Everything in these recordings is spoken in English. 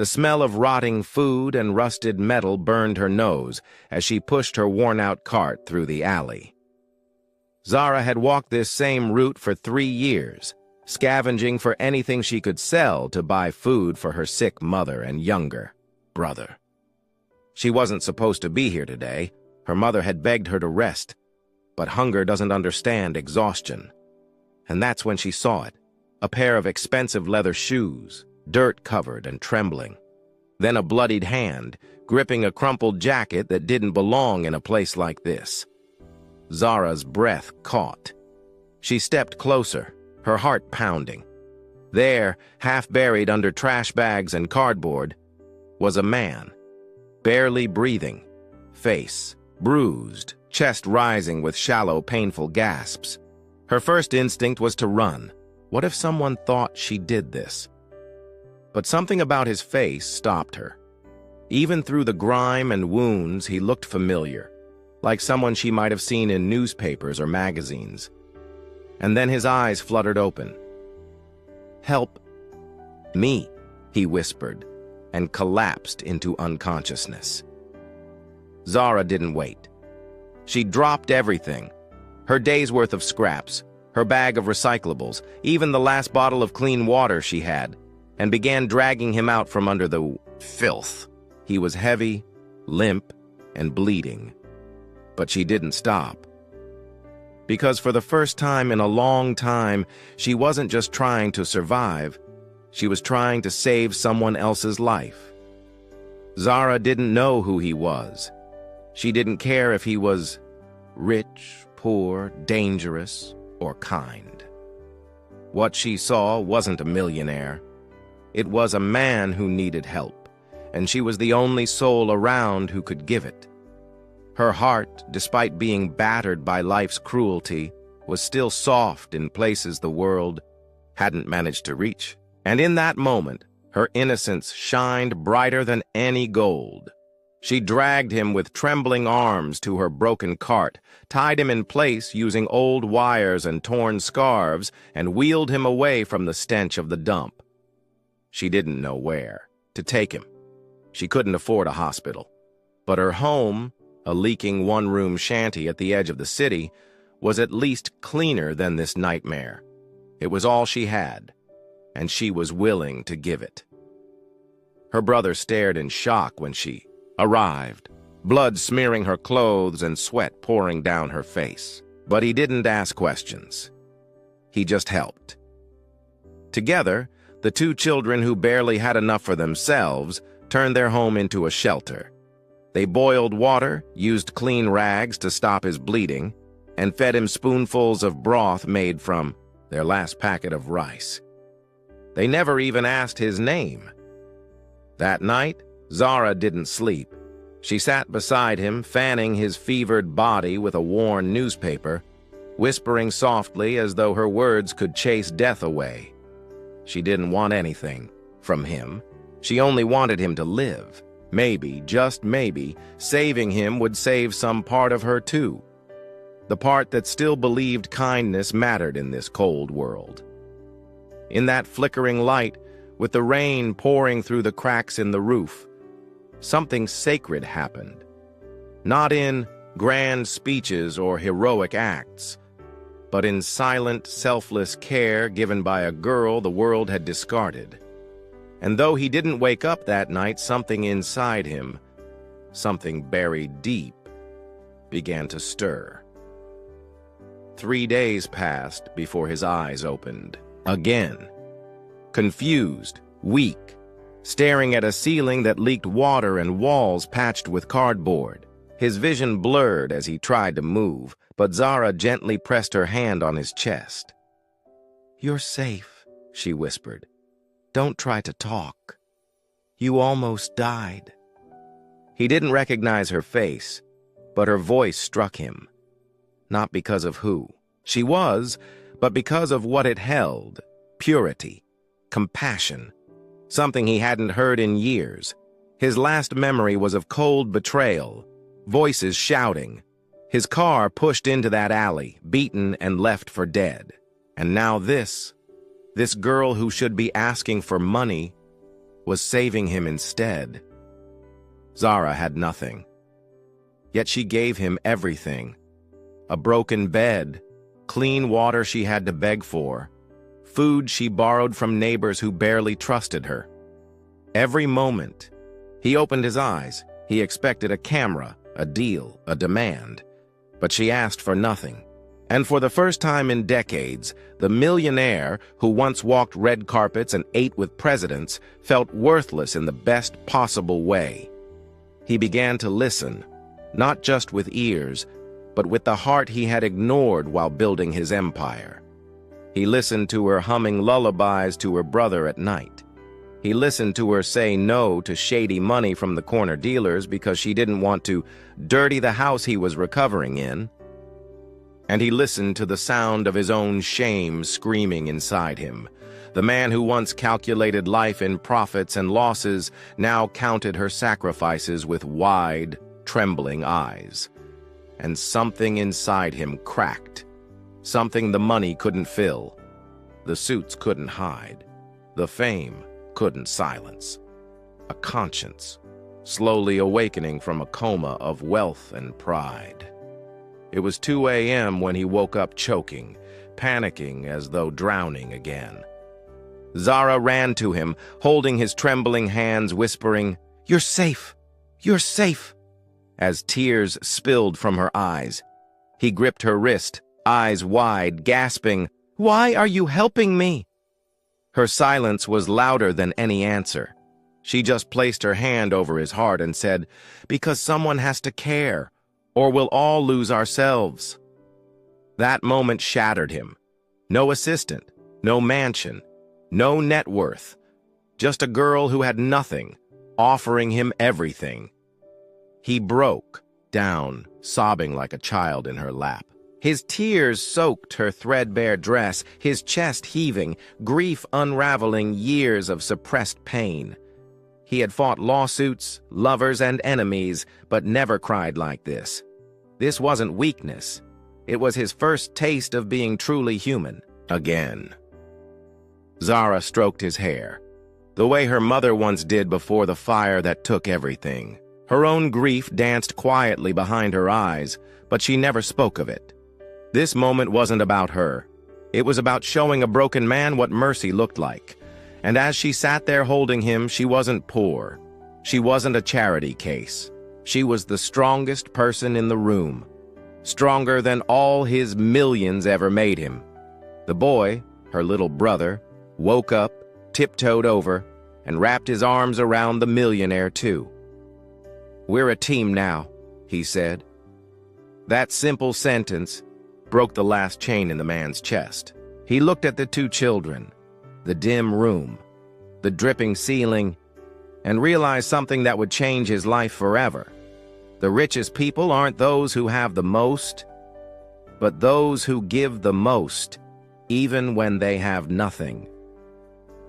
The smell of rotting food and rusted metal burned her nose as she pushed her worn-out cart through the alley. Zara had walked this same route for 3 years, scavenging for anything she could sell to buy food for her sick mother and younger brother. She wasn't supposed to be here today. Her mother had begged her to rest, but hunger doesn't understand exhaustion. And that's when she saw it, a pair of expensive leather shoes, dirt-covered and trembling. Then a bloodied hand, gripping a crumpled jacket that didn't belong in a place like this. Zara's breath caught. She stepped closer, her heart pounding. There, half buried under trash bags and cardboard, was a man, barely breathing, face bruised, chest rising with shallow, painful gasps. Her first instinct was to run. What if someone thought she did this? But something about his face stopped her. Even through the grime and wounds, he looked familiar, like someone she might have seen in newspapers or magazines. And then his eyes fluttered open. "Help me," he whispered, and collapsed into unconsciousness. Zara didn't wait. She dropped everything, her day's worth of scraps, her bag of recyclables, even the last bottle of clean water she had, and began dragging him out from under the filth. He was heavy, limp, and bleeding. But she didn't stop. Because for the first time in a long time, she wasn't just trying to survive, she was trying to save someone else's life. Zara didn't know who he was. She didn't care if he was rich, poor, dangerous, or kind. What she saw wasn't a millionaire. It was a man who needed help, and she was the only soul around who could give it. Her heart, despite being battered by life's cruelty, was still soft in places the world hadn't managed to reach. And in that moment, her innocence shined brighter than any gold. She dragged him with trembling arms to her broken cart, tied him in place using old wires and torn scarves, and wheeled him away from the stench of the dump. She didn't know where to take him. She couldn't afford a hospital. But her home, a leaking one-room shanty at the edge of the city, was at least cleaner than this nightmare. It was all she had, and she was willing to give it. Her brother stared in shock when she arrived, blood smearing her clothes and sweat pouring down her face. But he didn't ask questions. He just helped. Together, the two children who barely had enough for themselves turned their home into a shelter. They boiled water, used clean rags to stop his bleeding, and fed him spoonfuls of broth made from their last packet of rice. They never even asked his name. That night, Zara didn't sleep. She sat beside him, fanning his fevered body with a worn newspaper, whispering softly as though her words could chase death away. She didn't want anything from him. She only wanted him to live. Maybe, just maybe, saving him would save some part of her too. The part that still believed kindness mattered in this cold world. In that flickering light, with the rain pouring through the cracks in the roof, something sacred happened. Not in grand speeches or heroic acts, but in silent, selfless care given by a girl the world had discarded. And though he didn't wake up that night, something inside him, something buried deep, began to stir. 3 days passed before his eyes opened. Again. Confused, weak, staring at a ceiling that leaked water and walls patched with cardboard. His vision blurred as he tried to move, but Zara gently pressed her hand on his chest. "You're safe," she whispered. "Don't try to talk. You almost died." He didn't recognize her face, but her voice struck him. Not because of who she was, but because of what it held: purity, compassion, something he hadn't heard in years. His last memory was of cold betrayal, voices shouting. His car pushed into that alley, beaten and left for dead. And now this girl who should be asking for money was saving him instead. Zara had nothing. Yet she gave him everything. A broken bed, clean water she had to beg for, food she borrowed from neighbors who barely trusted her. Every moment, he opened his eyes. He expected a camera, a deal, a demand. But she asked for nothing. And for the first time in decades, the millionaire who once walked red carpets and ate with presidents felt worthless in the best possible way. He began to listen, not just with ears, but with the heart he had ignored while building his empire. He listened to her humming lullabies to her brother at night. He listened to her say no to shady money from the corner dealers because she didn't want to dirty the house he was recovering in. And he listened to the sound of his own shame screaming inside him. The man who once calculated life in profits and losses now counted her sacrifices with wide, trembling eyes. And something inside him cracked. Something the money couldn't fill. The suits couldn't hide. The fame couldn't silence. A conscience, slowly awakening from a coma of wealth and pride. It was 2 a.m. when he woke up choking, panicking as though drowning again. Zara ran to him, holding his trembling hands, whispering, "You're safe! You're safe!" As tears spilled from her eyes. He gripped her wrist, eyes wide, gasping, "Why are you helping me?" Her silence was louder than any answer. She just placed her hand over his heart and said, "Because someone has to care, or we'll all lose ourselves." That moment shattered him. No assistant, no mansion, no net worth. Just a girl who had nothing, offering him everything. He broke down, sobbing like a child in her lap. His tears soaked her threadbare dress, his chest heaving, grief unraveling years of suppressed pain. He had fought lawsuits, lovers, and enemies, but never cried like this. This wasn't weakness. It was his first taste of being truly human, again. Zara stroked his hair, the way her mother once did before the fire that took everything. Her own grief danced quietly behind her eyes, but she never spoke of it. This moment wasn't about her. It was about showing a broken man what mercy looked like. And as she sat there holding him, she wasn't poor. She wasn't a charity case. She was the strongest person in the room. Stronger than all his millions ever made him. The boy, her little brother, woke up, tiptoed over, and wrapped his arms around the millionaire too. "We're a team now," he said. That simple sentence broke the last chain in the man's chest. He looked at the two children, the dim room, the dripping ceiling, and realized something that would change his life forever. The richest people aren't those who have the most, but those who give the most, even when they have nothing.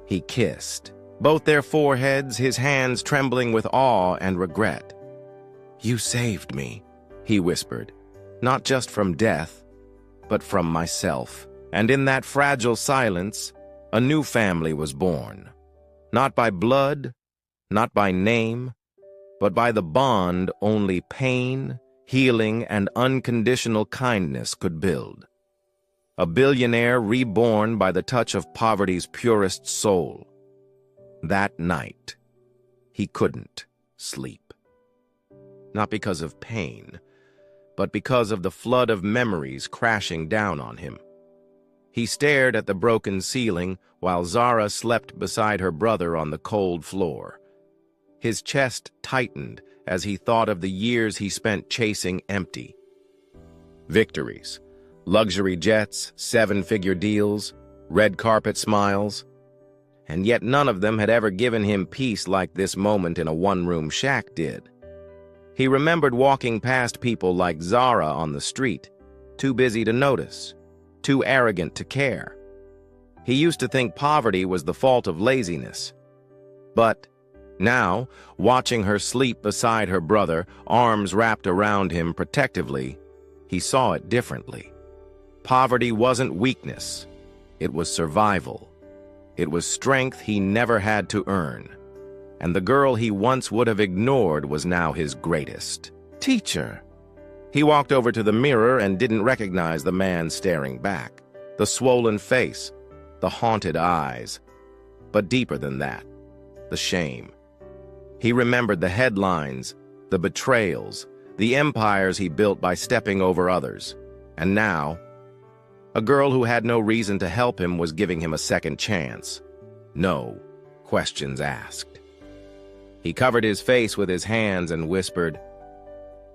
He kissed both their foreheads, his hands trembling with awe and regret. "You saved me," he whispered, "not just from death, but from myself." And in that fragile silence, a new family was born. Not by blood, not by name, but by the bond only pain, healing, and unconditional kindness could build. A billionaire reborn by the touch of poverty's purest soul. That night, he couldn't sleep. Not because of pain, but because of the flood of memories crashing down on him. He stared at the broken ceiling while Zara slept beside her brother on the cold floor. His chest tightened as he thought of the years he spent chasing empty. Victories, luxury jets, seven-figure deals, red carpet smiles. And yet none of them had ever given him peace like this moment in a one-room shack did. He remembered walking past people like Zara on the street, too busy to notice, too arrogant to care. He used to think poverty was the fault of laziness. But now, watching her sleep beside her brother, arms wrapped around him protectively, he saw it differently. Poverty wasn't weakness. It was survival. It was strength he never had to earn. and the girl he once would have ignored was now his greatest teacher. He walked over to the mirror and didn't recognize the man staring back. The swollen face, the haunted eyes. But deeper than that, the shame. He remembered the headlines, the betrayals, the empires he built by stepping over others. And now, a girl who had no reason to help him was giving him a second chance. No questions asked. He covered his face with his hands and whispered,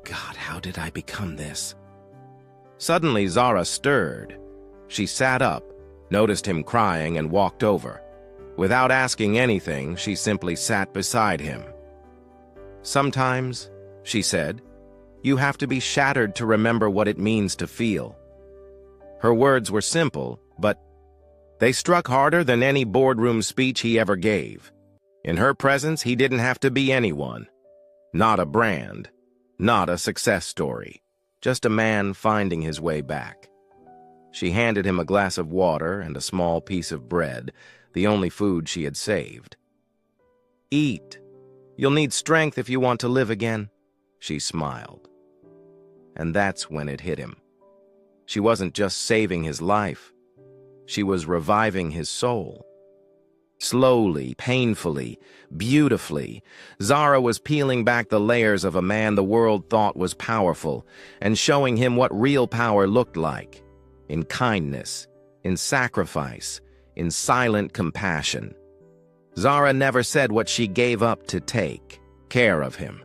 "God, how did I become this?" Suddenly, Zara stirred. She sat up, noticed him crying, and walked over. Without asking anything, she simply sat beside him. "Sometimes," she said, "you have to be shattered to remember what it means to feel." Her words were simple, but they struck harder than any boardroom speech he ever gave. In her presence, he didn't have to be anyone. Not a brand, not a success story, just a man finding his way back. She handed him a glass of water and a small piece of bread, the only food she had saved. "Eat. You'll need strength if you want to live again," she smiled. And that's when it hit him. She wasn't just saving his life. She was reviving his soul. Slowly, painfully, beautifully, Zara was peeling back the layers of a man the world thought was powerful and showing him what real power looked like. In kindness, in sacrifice, in silent compassion. Zara never said what she gave up to take care of him.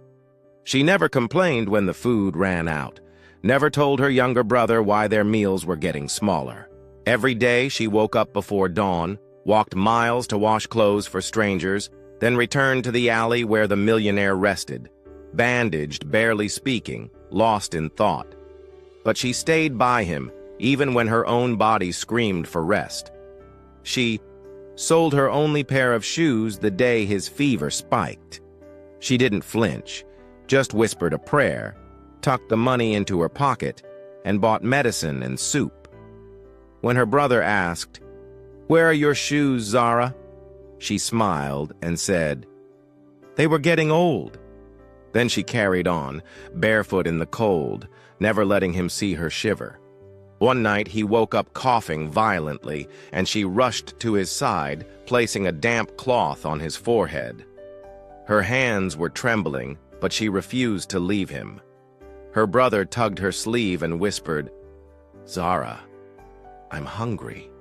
She never complained when the food ran out, never told her younger brother why their meals were getting smaller. Every day she woke up before dawn, walked miles to wash clothes for strangers, then returned to the alley where the millionaire rested, bandaged, barely speaking, lost in thought. But she stayed by him, even when her own body screamed for rest. She sold her only pair of shoes the day his fever spiked. She didn't flinch, just whispered a prayer, tucked the money into her pocket, and bought medicine and soup. When her brother asked, "Where are your shoes, Zara?" she smiled and said, "They were getting old." Then she carried on, barefoot in the cold, never letting him see her shiver. One night he woke up coughing violently, and she rushed to his side, placing a damp cloth on his forehead. Her hands were trembling, but she refused to leave him. Her brother tugged her sleeve and whispered, "Zara, I'm hungry."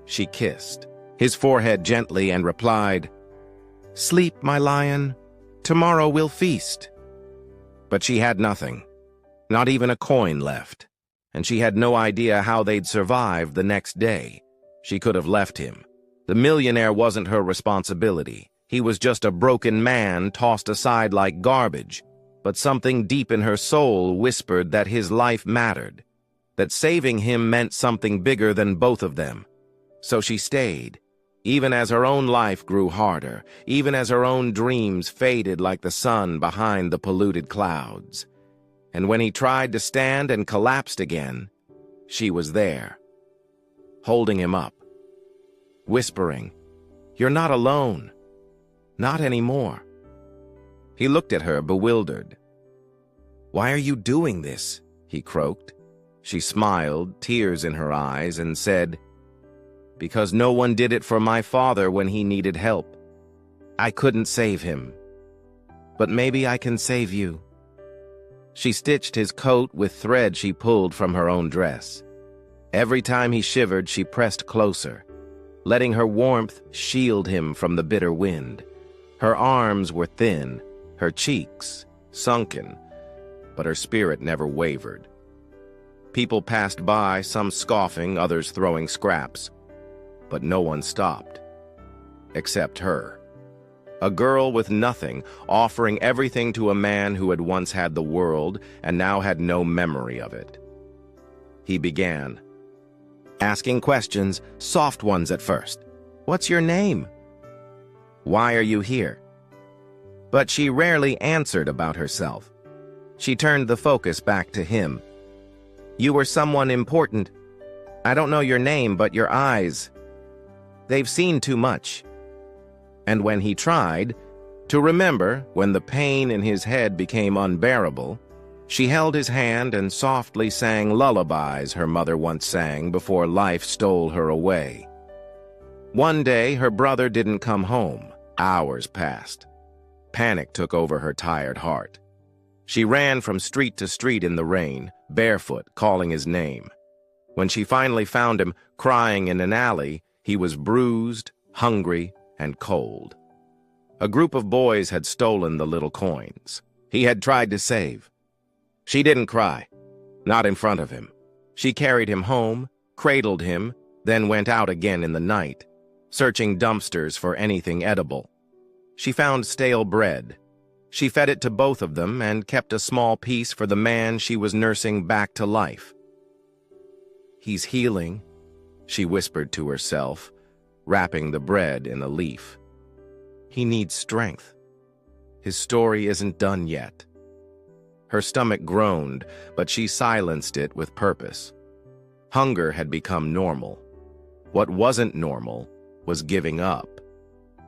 She kissed his forehead gently and replied, "Sleep, my lion. Tomorrow we'll feast." But she had nothing, not even a coin left, and she had no idea how they'd survive the next day. She could have left him. The millionaire wasn't her responsibility. He was just a broken man tossed aside like garbage. But something deep in her soul whispered that his life mattered, that saving him meant something bigger than both of them. So she stayed, even as her own life grew harder, even as her own dreams faded like the sun behind the polluted clouds. And when he tried to stand and collapsed again, she was there, holding him up, whispering, "You're not alone. Not anymore." He looked at her, bewildered. "Why are you doing this?" he croaked. She smiled, tears in her eyes, and said, "Because no one did it for my father when he needed help. I couldn't save him. But maybe I can save you." She stitched his coat with thread she pulled from her own dress. Every time he shivered, she pressed closer, letting her warmth shield him from the bitter wind. Her arms were thin, her cheeks sunken, but her spirit never wavered. People passed by, some scoffing, others throwing scraps, but no one stopped, except her. A girl with nothing, offering everything to a man who had once had the world and now had no memory of it. He began, asking questions, soft ones at first. "What's your name? Why are you here?" But she rarely answered about herself. She turned the focus back to him. "You were someone important. I don't know your name, but your eyes. They've seen too much." And when he tried, To remember, when the pain in his head became unbearable, she held his hand and softly sang lullabies her mother once sang before life stole her away. One day, her brother didn't come home. Hours passed. Panic took over her tired heart. She ran from street to street in the rain, barefoot, calling his name. When she finally found him crying in an alley, he was bruised, hungry, and cold. A group of boys had stolen the little coins he had tried to save. She didn't cry, not in front of him. She carried him home, cradled him, then went out again in the night, searching dumpsters for anything edible. She found stale bread. She fed it to both of them and kept a small piece for the man she was nursing back to life. "He's healing," she whispered to herself, wrapping the bread in a leaf. "He needs strength. His story isn't done yet." Her stomach groaned, but she silenced it with purpose. Hunger had become normal. What wasn't normal was giving up,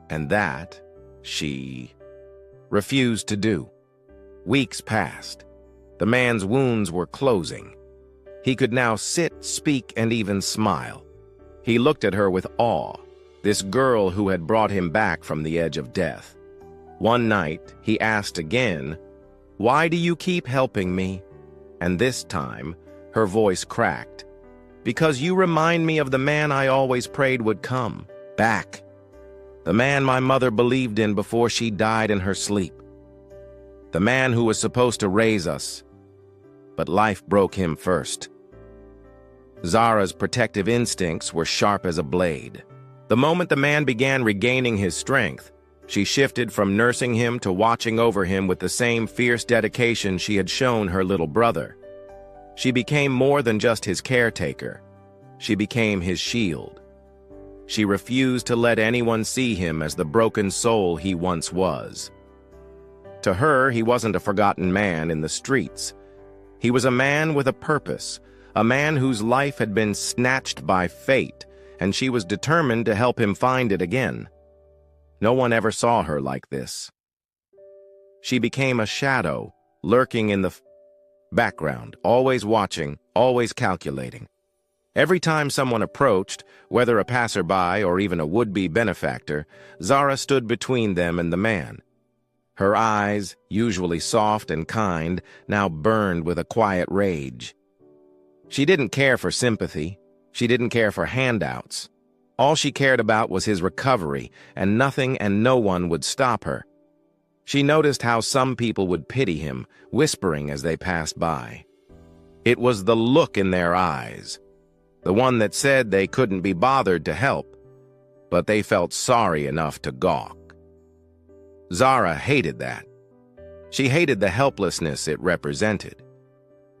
and that she refused to do. Weeks passed. The man's wounds were closing. He could now sit, speak, and even smile. He looked at her with awe, this girl who had brought him back from the edge of death. One night, he asked again, "Why do you keep helping me?" And this time, her voice cracked. "Because you remind me of the man I always prayed would come back. The man my mother believed in before she died in her sleep. The man who was supposed to raise us. But life broke him first." Zara's protective instincts were sharp as a blade. The moment the man began regaining his strength, she shifted from nursing him to watching over him with the same fierce dedication she had shown her little brother. She became more than just his caretaker. She became his shield. She refused to let anyone see him as the broken soul he once was. To her, he wasn't a forgotten man in the streets. He was a man with a purpose, a man whose life had been snatched by fate, and she was determined to help him find it again. No one ever saw her like this. She became a shadow, lurking in the background, always watching, always calculating. Every time someone approached, whether a passerby or even a would-be benefactor, Zara stood between them and the man. Her eyes, usually soft and kind, now burned with a quiet rage. She didn't care for sympathy. She didn't care for handouts. All she cared about was his recovery, and nothing and no one would stop her. She noticed how some people would pity him, whispering as they passed by. It was the look in their eyes, the one that said they couldn't be bothered to help, but they felt sorry enough to gawk. Zara hated that. She hated the helplessness it represented.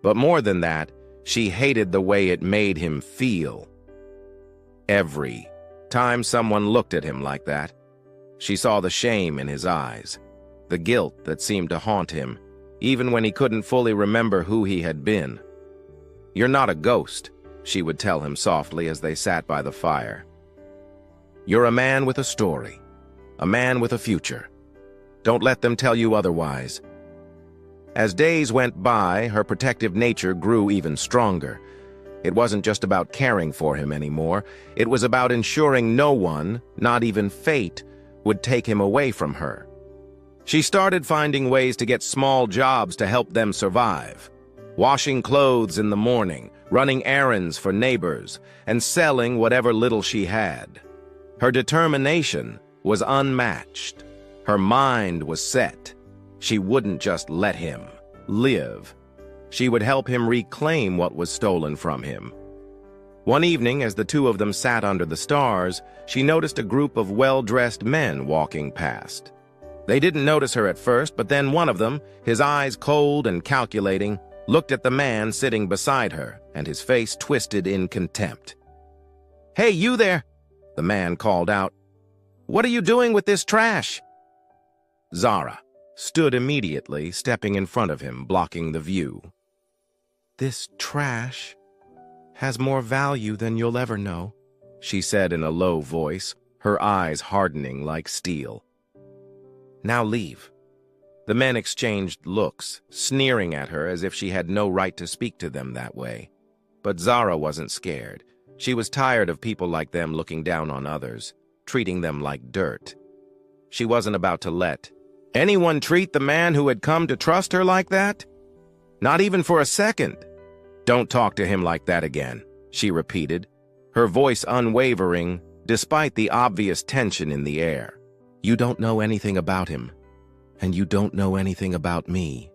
But more than that, she hated the way it made him feel. Every time someone looked at him like that, she saw the shame in his eyes, the guilt that seemed to haunt him, even when he couldn't fully remember who he had been. "You're not a ghost," she would tell him softly as they sat by the fire. "You're a man with a story, a man with a future. Don't let them tell you otherwise." As days went by, her protective nature grew even stronger. It wasn't just about caring for him anymore. It was about ensuring no one, not even fate, would take him away from her. She started finding ways to get small jobs to help them survive. Washing clothes in the morning, running errands for neighbors, and selling whatever little she had. Her determination was unmatched. Her mind was set. She wouldn't just let him live. She would help him reclaim what was stolen from him. One evening, as the two of them sat under the stars, she noticed a group of well-dressed men walking past. They didn't notice her at first, but then one of them, his eyes cold and calculating, looked at the man sitting beside her, and his face twisted in contempt. "Hey, you there!" the man called out. "What are you doing with this trash?" Zara stood immediately, stepping in front of him, blocking the view. "This trash has more value than you'll ever know," she said in a low voice, her eyes hardening like steel. Now leave." The men exchanged looks, sneering at her as if she had no right to speak to them that way. But Zara wasn't scared. She was tired of people like them looking down on others, treating them like dirt. She wasn't about to let anyone treat the man who had come to trust her like that? Not even for a second. "Don't talk to him like that again," she repeated, her voice unwavering despite the obvious tension in the air. "You don't know anything about him, and you don't know anything about me."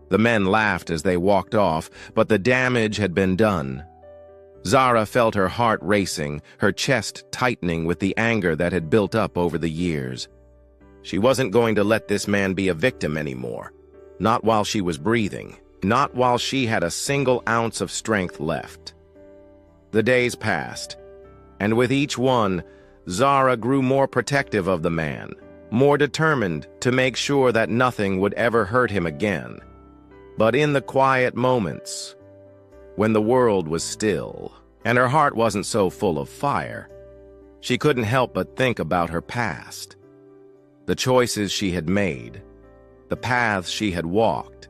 The men laughed as they walked off, but the damage had been done. Zara felt her heart racing, her chest tightening with the anger that had built up over the years. She wasn't going to let this man be a victim anymore. Not while she was breathing. Not while she had a single ounce of strength left. The days passed, and with each one, Zara grew more protective of the man, more determined to make sure that nothing would ever hurt him again. But in the quiet moments, when the world was still, and her heart wasn't so full of fire, she couldn't help but think about her past. The choices she had made, the paths she had walked,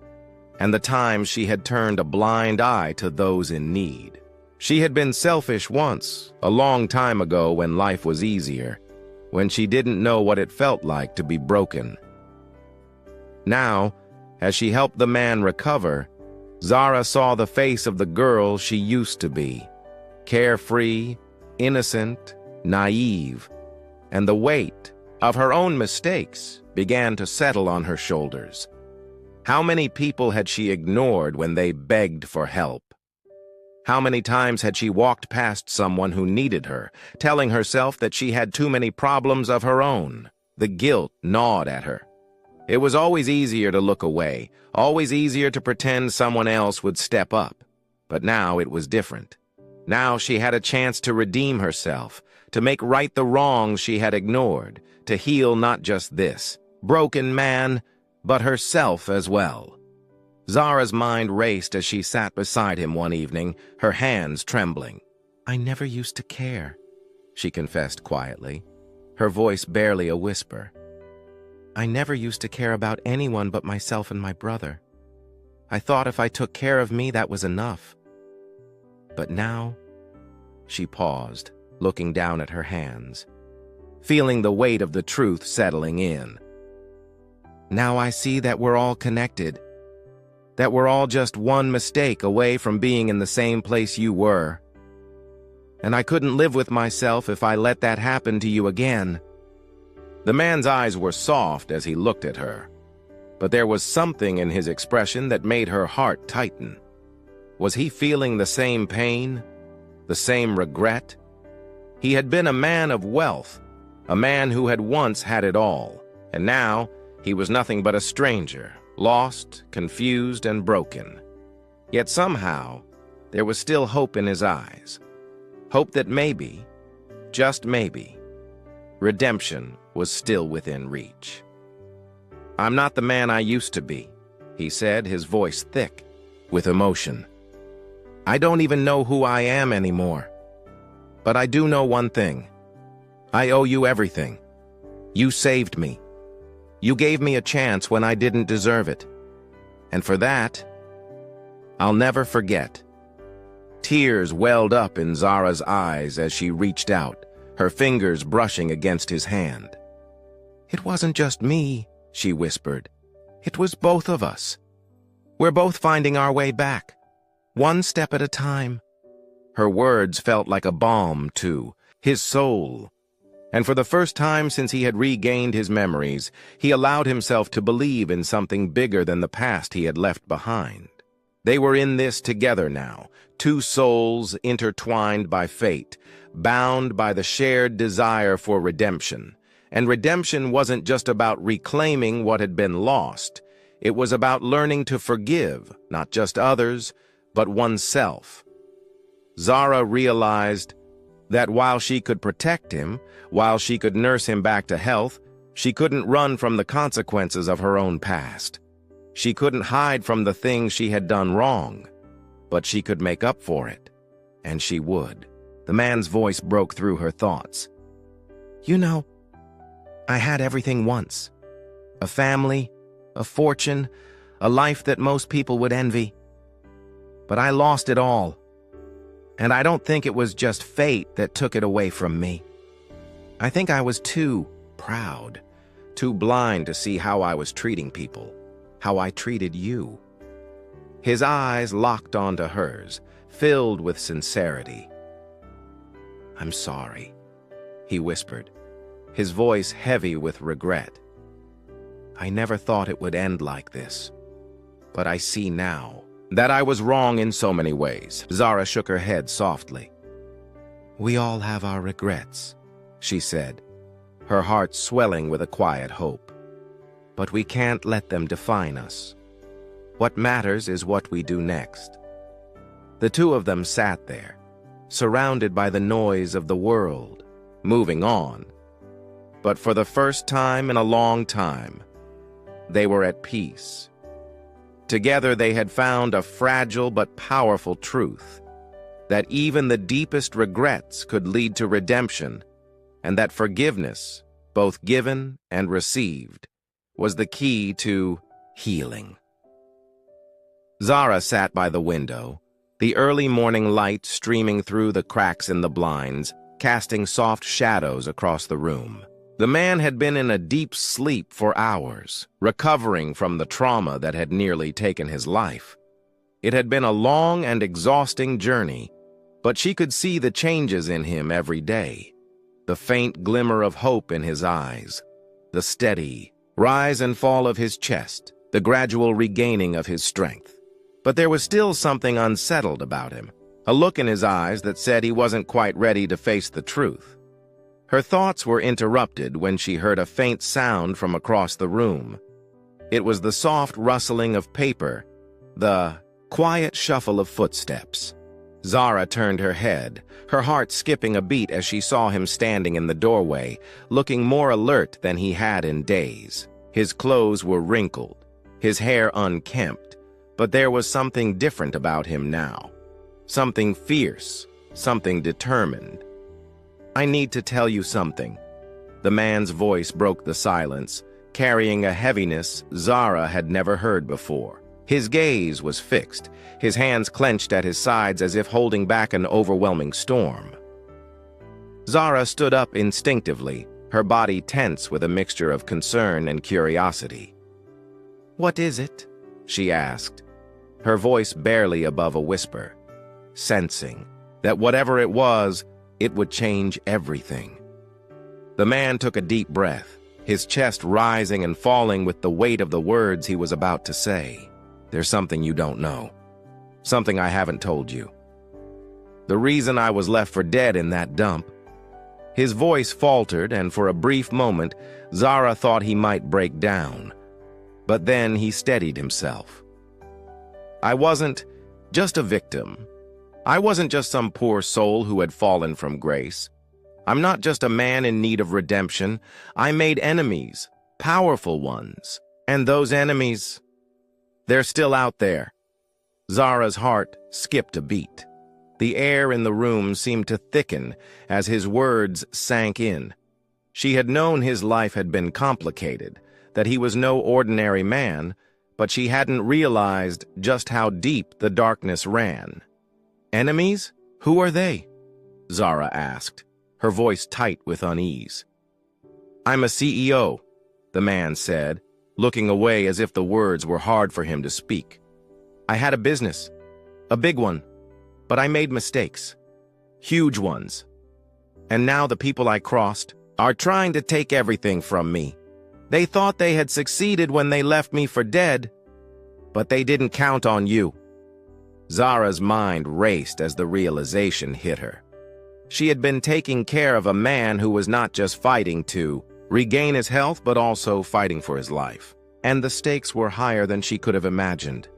and the times she had turned a blind eye to those in need. She had been selfish once, a long time ago when life was easier, when she didn't know what it felt like to be broken. Now, as she helped the man recover, Zara saw the face of the girl she used to be, carefree, innocent, naive, and the weight of her own mistakes began to settle on her shoulders. How many people had she ignored when they begged for help? How many times had she walked past someone who needed her, telling herself that she had too many problems of her own? The guilt gnawed at her. It was always easier to look away, always easier to pretend someone else would step up. But now it was different. Now she had a chance to redeem herself, to make right the wrongs she had ignored, to heal not just this broken man, but herself as well. Zara's mind raced as she sat beside him one evening, her hands trembling. "I never used to care," she confessed quietly, her voice barely a whisper. "I never used to care about anyone but myself and my brother. I thought if I took care of me, that was enough. But now," she paused, looking down at her hands, feeling the weight of the truth settling in. "Now I see that we're all connected, that we're all just one mistake away from being in the same place you were. And I couldn't live with myself if I let that happen to you again." The man's eyes were soft as he looked at her, but there was something in his expression that made her heart tighten. Was he feeling the same pain, the same regret? He had been a man of wealth, a man who had once had it all, and now he was nothing but a stranger, lost, confused, and broken. Yet somehow, there was still hope in his eyes. Hope that maybe, just maybe, redemption was still within reach. "I'm not the man I used to be," he said, his voice thick with emotion. "I don't even know who I am anymore. But I do know one thing. I owe you everything. You saved me. You gave me a chance when I didn't deserve it. And for that, I'll never forget." Tears welled up in Zara's eyes as she reached out, her fingers brushing against his hand. "It wasn't just me," she whispered. "It was both of us. We're both finding our way back, one step at a time." Her words felt like a balm to his soul, and for the first time since he had regained his memories, he allowed himself to believe in something bigger than the past he had left behind. They were in this together now, two souls intertwined by fate, bound by the shared desire for redemption. And redemption wasn't just about reclaiming what had been lost. It was about learning to forgive, not just others, but oneself. Zara realized that while she could protect him, while she could nurse him back to health, she couldn't run from the consequences of her own past. She couldn't hide from the things she had done wrong, but she could make up for it, and she would. The man's voice broke through her thoughts. "You know, I had everything once. a family, a fortune, a life that most people would envy. But I lost it all. And I don't think it was just fate that took it away from me. I think I was too proud, too blind to see how I was treating people, how I treated you. His eyes locked onto hers, filled with sincerity. "I'm sorry," he whispered, his voice heavy with regret. "I never thought it would end like this. But I see now that I was wrong in so many ways." Zara shook her head softly. "We all have our regrets," she said, her heart swelling with a quiet hope. "But we can't let them define us. What matters is what we do next." The two of them sat there, surrounded by the noise of the world, moving on. But for the first time in a long time, they were at peace. Together they had found a fragile but powerful truth, that even the deepest regrets could lead to redemption, and that forgiveness, both given and received, was the key to healing. Zara sat by the window, the early morning light streaming through the cracks in the blinds, casting soft shadows across the room. The man had been in a deep sleep for hours, recovering from the trauma that had nearly taken his life. It had been a long and exhausting journey, but she could see the changes in him every day. The faint glimmer of hope in his eyes, the steady rise and fall of his chest, the gradual regaining of his strength. But there was still something unsettled about him, a look in his eyes that said he wasn't quite ready to face the truth. Her thoughts were interrupted when she heard a faint sound from across the room. It was the soft rustling of paper, the quiet shuffle of footsteps. Zara turned her head, her heart skipping a beat as she saw him standing in the doorway, looking more alert than he had in days. His clothes were wrinkled, his hair unkempt, but there was something different about him now. Something fierce, something determined. "I need to tell you something." The man's voice broke the silence, carrying a heaviness Zara had never heard before. His gaze was fixed, his hands clenched at his sides as if holding back an overwhelming storm. Zara stood up instinctively, her body tense with a mixture of concern and curiosity. "What is it?" she asked, her voice barely above a whisper, sensing that whatever it was, it would change everything. The man took a deep breath, his chest rising and falling with the weight of the words he was about to say. "There's something you don't know. Something I haven't told you. The reason I was left for dead in that dump." His voice faltered, and for a brief moment, Zara thought he might break down. But then he steadied himself. "I wasn't just a victim. I wasn't just some poor soul who had fallen from grace. I'm not just a man in need of redemption. I made enemies, powerful ones. And those enemies, they're still out there." Zara's heart skipped a beat. The air in the room seemed to thicken as his words sank in. She had known his life had been complicated, that he was no ordinary man, but she hadn't realized just how deep the darkness ran. "Enemies? Who are they?" Zara asked, her voice tight with unease. "I'm a CEO," the man said, looking away as if the words were hard for him to speak. "I had a business, a big one, but I made mistakes, huge ones. And now the people I crossed are trying to take everything from me. They thought they had succeeded when they left me for dead, but they didn't count on you." Zara's mind raced as the realization hit her. She had been taking care of a man who was not just fighting to regain his health, but also fighting for his life. And the stakes were higher than she could have imagined.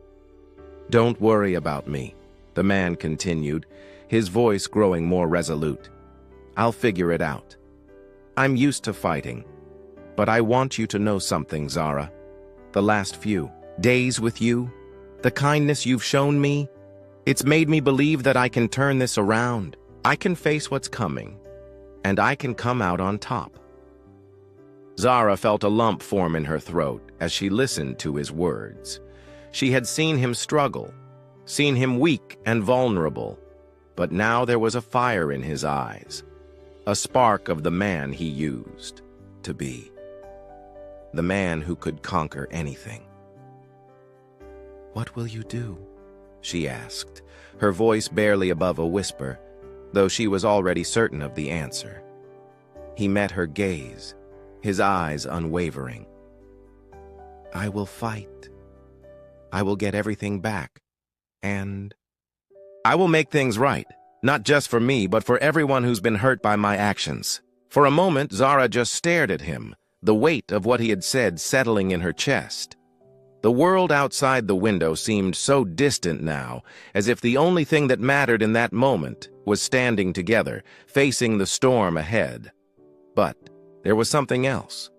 "Don't worry about me," the man continued, his voice growing more resolute. "I'll figure it out. I'm used to fighting. But I want you to know something, Zara. The last few days with you, the kindness you've shown me, it's made me believe that I can turn this around. I can face what's coming, and I can come out on top." Zara felt a lump form in her throat as she listened to his words. She had seen him struggle, seen him weak and vulnerable, but now there was a fire in his eyes, a spark of the man he used to be, the man who could conquer anything. "What will you do?" she asked, her voice barely above a whisper, though she was already certain of the answer. He met her gaze, his eyes unwavering. "I will fight. I will get everything back. And I will make things right, not just for me, but for everyone who's been hurt by my actions." For a moment, Zara just stared at him, the weight of what he had said settling in her chest. The world outside the window seemed so distant now, as if the only thing that mattered in that moment was standing together, facing the storm ahead. But there was something else,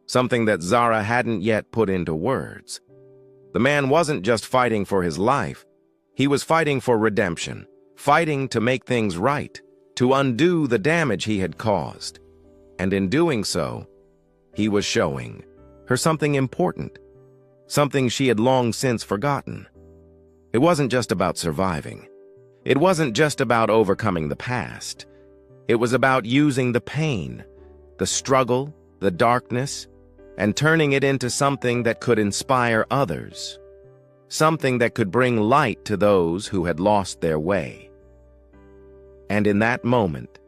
something that Zara hadn't yet put into words. The man wasn't just fighting for his life, he was fighting for redemption, fighting to make things right, to undo the damage he had caused. And in doing so, he was showing her something important, something she had long since forgotten. It wasn't just about surviving. It wasn't just about overcoming the past. It was about using the pain, the struggle, the darkness, and turning it into something that could inspire others, something that could bring light to those who had lost their way. And in that moment,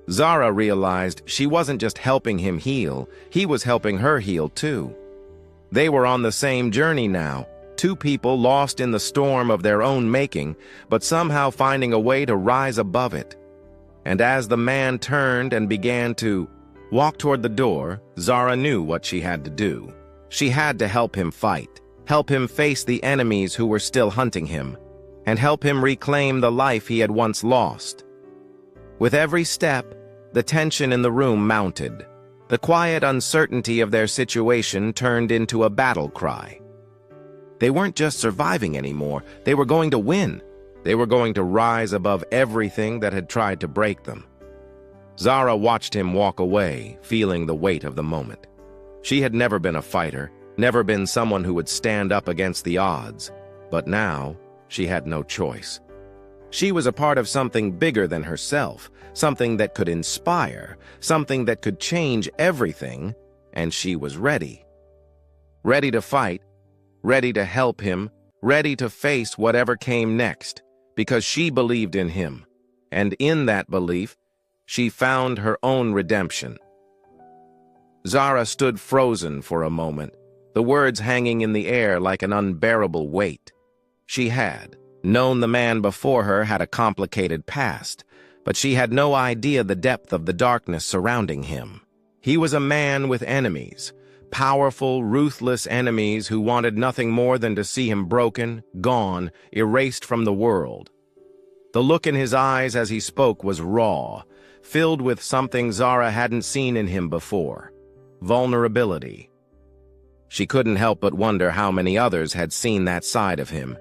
Zara realized she wasn't just helping him heal, he was helping her heal too. They were on the same journey now, two people lost in the storm of their own making, but somehow finding a way to rise above it. And as the man turned and began to walk toward the door, Zara knew what she had to do. She had to help him fight, help him face the enemies who were still hunting him, and help him reclaim the life he had once lost. With every step, the tension in the room mounted. The quiet uncertainty of their situation turned into a battle cry. They weren't just surviving anymore, they were going to win. They were going to rise above everything that had tried to break them. Zara watched him walk away, feeling the weight of the moment. She had never been a fighter, never been someone who would stand up against the odds, but now she had no choice. She was a part of something bigger than herself, something that could inspire, something that could change everything, and she was ready. Ready to fight, ready to help him, ready to face whatever came next, because she believed in him, and in that belief, she found her own redemption. Zara stood frozen for a moment, the words hanging in the air like an unbearable weight. She had known the man before her had a complicated past, but she had no idea the depth of the darkness surrounding him. He was a man with enemies, powerful, ruthless enemies who wanted nothing more than to see him broken, gone, erased from the world. The look in his eyes as he spoke was raw, filled with something Zara hadn't seen in him before: vulnerability. She couldn't help but wonder how many others had seen that side of him,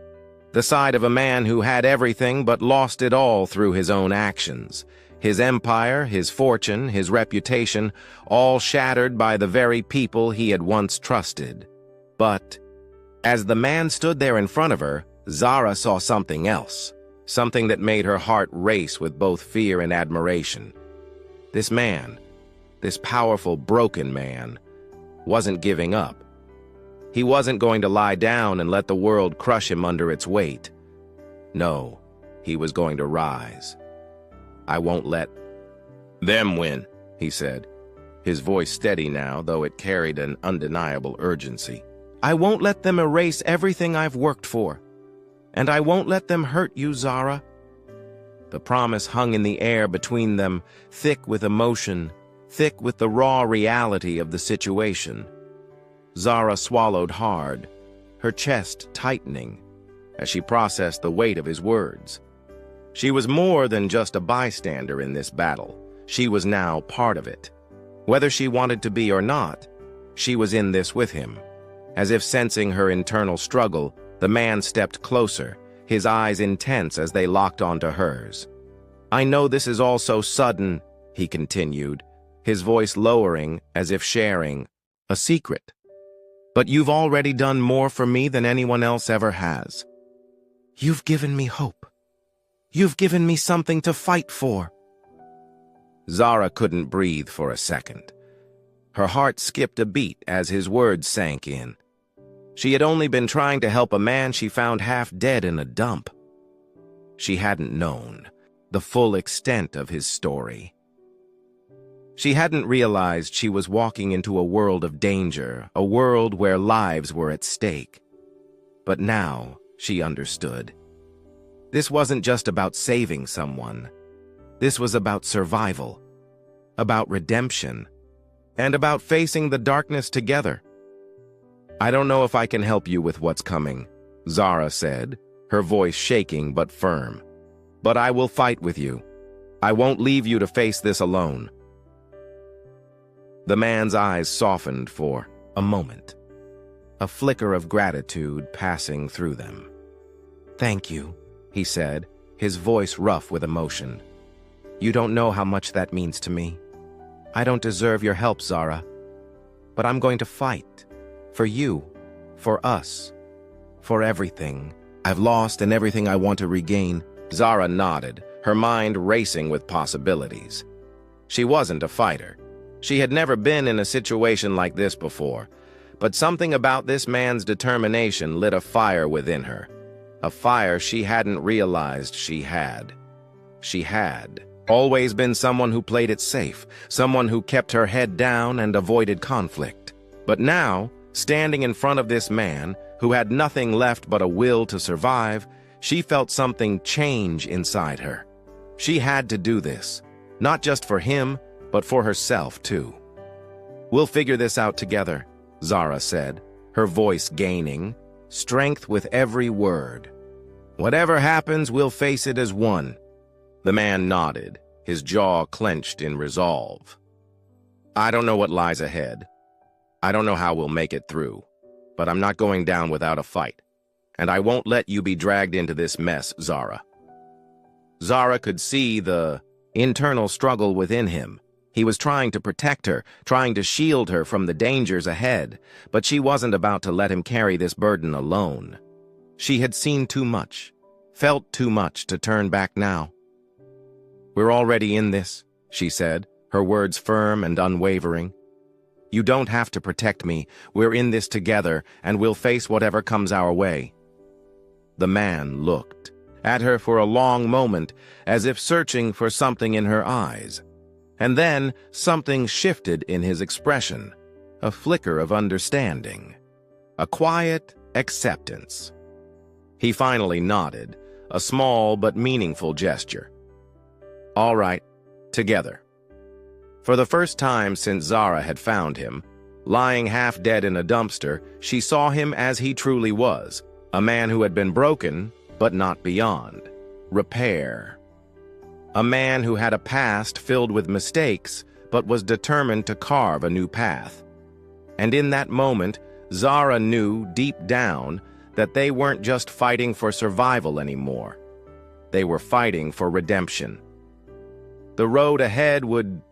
the side of a man who had everything but lost it all through his own actions. His empire, his fortune, his reputation, all shattered by the very people he had once trusted. But as the man stood there in front of her, Zara saw something else, something that made her heart race with both fear and admiration. This man, this powerful, broken man, wasn't giving up. He wasn't going to lie down and let the world crush him under its weight. No, he was going to rise. "I won't let them win," he said, his voice steady now, though it carried an undeniable urgency. "I won't let them erase everything I've worked for. And I won't let them hurt you, Zara." The promise hung in the air between them, thick with emotion, thick with the raw reality of the situation. Zara swallowed hard, her chest tightening, as she processed the weight of his words. She was more than just a bystander in this battle. She was now part of it. Whether she wanted to be or not, she was in this with him. As if sensing her internal struggle, the man stepped closer, his eyes intense as they locked onto hers. "I know this is all so sudden," he continued, his voice lowering as if sharing a secret. "But you've already done more for me than anyone else ever has. You've given me hope. You've given me something to fight for." Zara couldn't breathe for a second. Her heart skipped a beat as his words sank in. She had only been trying to help a man she found half dead in a dump. She hadn't known the full extent of his story. She hadn't realized she was walking into a world of danger, a world where lives were at stake. But now she understood. This wasn't just about saving someone. This was about survival, about redemption, and about facing the darkness together. "I don't know if I can help you with what's coming," Zara said, her voice shaking but firm. "But I will fight with you. I won't leave you to face this alone." The man's eyes softened for a moment, a flicker of gratitude passing through them. "Thank you," he said, his voice rough with emotion. "You don't know how much that means to me. I don't deserve your help, Zara. But I'm going to fight. For you. For us. For everything I've lost and everything I want to regain." Zara nodded, her mind racing with possibilities. She wasn't a fighter. She had never been in a situation like this before, but something about this man's determination lit a fire within her. A fire she hadn't realized she had. She had always been someone who played it safe, someone who kept her head down and avoided conflict. But now, standing in front of this man, who had nothing left but a will to survive, she felt something change inside her. She had to do this, not just for him, but for herself too. "We'll figure this out together," Zara said, her voice gaining strength with every word. "Whatever happens, we'll face it as one." The man nodded, his jaw clenched in resolve. "I don't know what lies ahead. I don't know how we'll make it through, but I'm not going down without a fight. And I won't let you be dragged into this mess, Zara." Zara could see the internal struggle within him. He was trying to protect her, trying to shield her from the dangers ahead, but she wasn't about to let him carry this burden alone. She had seen too much, felt too much to turn back now. "We're already in this," she said, her words firm and unwavering. "You don't have to protect me. We're in this together, and we'll face whatever comes our way." The man looked at her for a long moment, as if searching for something in her eyes. And then something shifted in his expression, a flicker of understanding, a quiet acceptance. He finally nodded, a small but meaningful gesture. "All right, together." For the first time since Zara had found him, lying half dead in a dumpster, she saw him as he truly was, a man who had been broken, but not beyond repair. A man who had a past filled with mistakes, but was determined to carve a new path. And in that moment, Zara knew deep down that they weren't just fighting for survival anymore. They were fighting for redemption. The road ahead would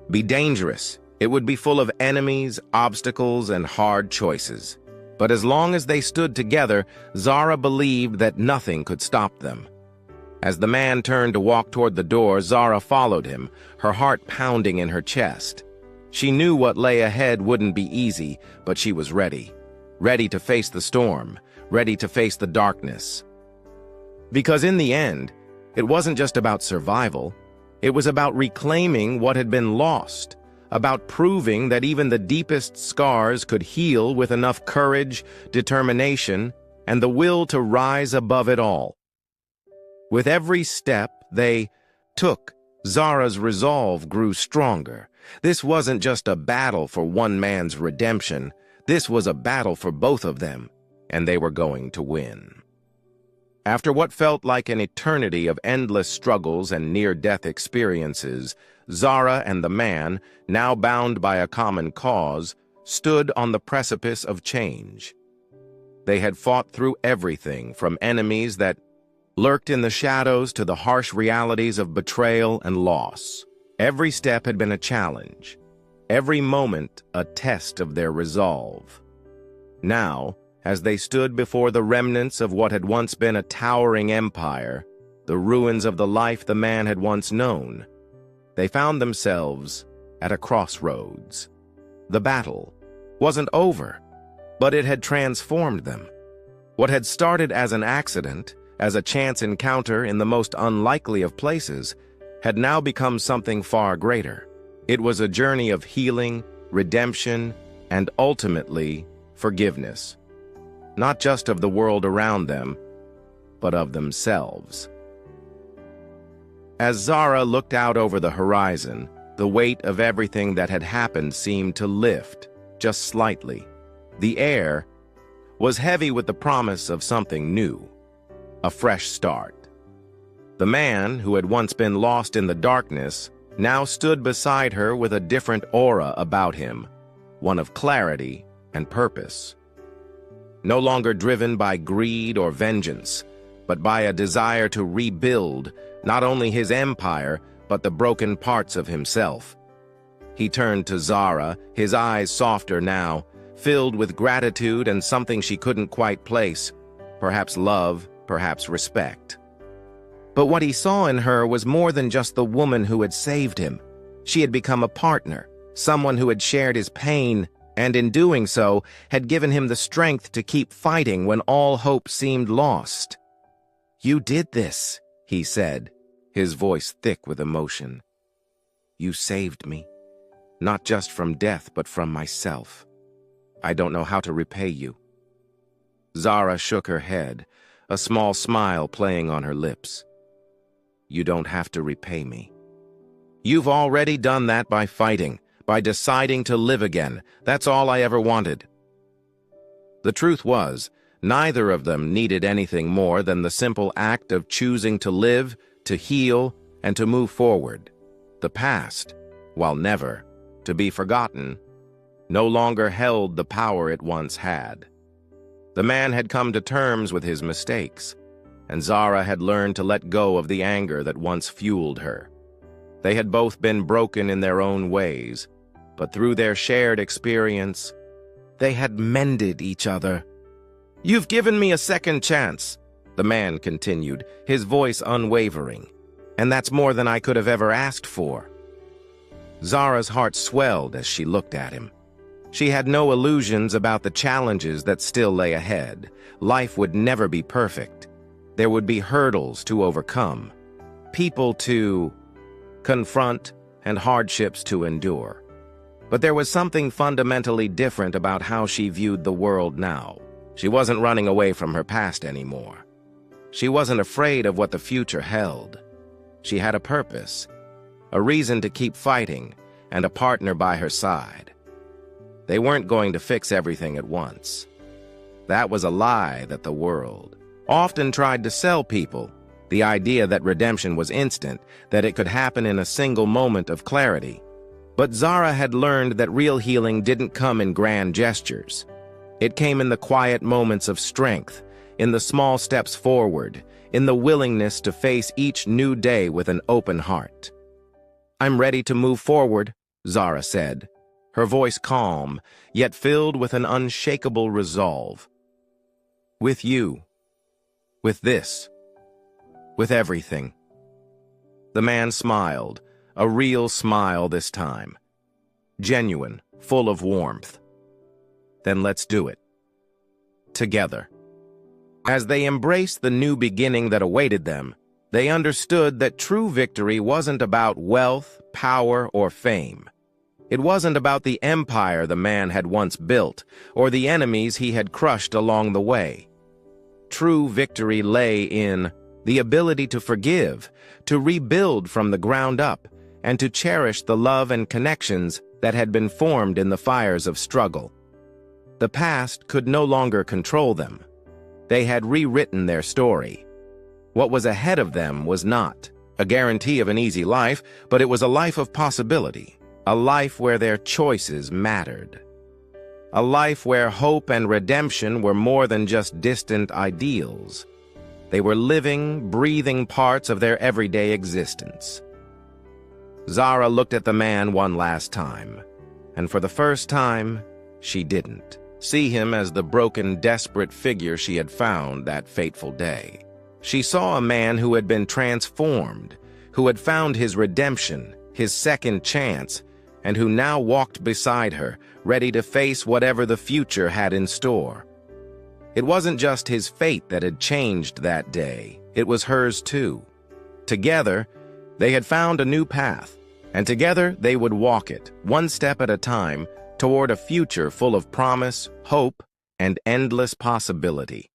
be dangerous. It would be full of enemies, obstacles, and hard choices. But as long as they stood together, Zara believed that nothing could stop them. As the man turned to walk toward the door, Zara followed him, her heart pounding in her chest. She knew what lay ahead wouldn't be easy, but she was ready. Ready to face the storm, ready to face the darkness. Because in the end, it wasn't just about survival. It was about reclaiming what had been lost, about proving that even the deepest scars could heal with enough courage, determination, and the will to rise above it all. With every step they took, Zara's resolve grew stronger. This wasn't just a battle for one man's redemption. This was a battle for both of them, and they were going to win. After what felt like an eternity of endless struggles and near-death experiences, Zara and the man, now bound by a common cause, stood on the precipice of change. They had fought through everything from enemies that lurked in the shadows to the harsh realities of betrayal and loss. Every step had been a challenge, every moment a test of their resolve. Now, as they stood before the remnants of what had once been a towering empire, the ruins of the life the man had once known, they found themselves at a crossroads. The battle wasn't over, but it had transformed them. What had started as an accident, as a chance encounter in the most unlikely of places, had now become something far greater. It was a journey of healing, redemption, and ultimately, forgiveness. Not just of the world around them, but of themselves. As Zara looked out over the horizon, the weight of everything that had happened seemed to lift, just slightly. The air was heavy with the promise of something new, a fresh start. The man, who had once been lost in the darkness, now stood beside her with a different aura about him, one of clarity and purpose. No longer driven by greed or vengeance, but by a desire to rebuild not only his empire, but the broken parts of himself. He turned to Zara, his eyes softer now, filled with gratitude and something she couldn't quite place, perhaps love, perhaps respect. But what he saw in her was more than just the woman who had saved him. She had become a partner, someone who had shared his pain, and in doing so, had given him the strength to keep fighting when all hope seemed lost. "You did this," he said, his voice thick with emotion. "You saved me, not just from death, but from myself. I don't know how to repay you." Zara shook her head, a small smile playing on her lips. "You don't have to repay me. You've already done that by fighting, by deciding to live again. That's all I ever wanted." The truth was, neither of them needed anything more than the simple act of choosing to live, to heal, and to move forward. The past, while never to be forgotten, no longer held the power it once had. The man had come to terms with his mistakes, and Zara had learned to let go of the anger that once fueled her. They had both been broken in their own ways, but through their shared experience, they had mended each other. "You've given me a second chance," the man continued, his voice unwavering, "and that's more than I could have ever asked for." Zara's heart swelled as she looked at him. She had no illusions about the challenges that still lay ahead. Life would never be perfect. There would be hurdles to overcome, people to confront, and hardships to endure. But there was something fundamentally different about how she viewed the world now. She wasn't running away from her past anymore. She wasn't afraid of what the future held. She had a purpose, a reason to keep fighting, and a partner by her side. They weren't going to fix everything at once. That was a lie that the world often tried to sell people, the idea that redemption was instant, that it could happen in a single moment of clarity. But Zara had learned that real healing didn't come in grand gestures. It came in the quiet moments of strength, in the small steps forward, in the willingness to face each new day with an open heart. "I'm ready to move forward," Zara said, her voice calm, yet filled with an unshakable resolve. "With you. With this. With everything." The man smiled, a real smile this time. Genuine, full of warmth. "Then let's do it. Together." As they embraced the new beginning that awaited them, they understood that true victory wasn't about wealth, power, or fame. It wasn't about the empire the man had once built, or the enemies he had crushed along the way. True victory lay in the ability to forgive, to rebuild from the ground up, and to cherish the love and connections that had been formed in the fires of struggle. The past could no longer control them. They had rewritten their story. What was ahead of them was not a guarantee of an easy life, but it was a life of possibility, a life where their choices mattered. A life where hope and redemption were more than just distant ideals. They were living, breathing parts of their everyday existence. Zara looked at the man one last time. And for the first time, she didn't see him as the broken, desperate figure she had found that fateful day. She saw a man who had been transformed, who had found his redemption, his second chance, and who now walked beside her, ready to face whatever the future had in store. It wasn't just his fate that had changed that day, it was hers too. Together, they had found a new path, and together they would walk it, one step at a time, toward a future full of promise, hope, and endless possibility.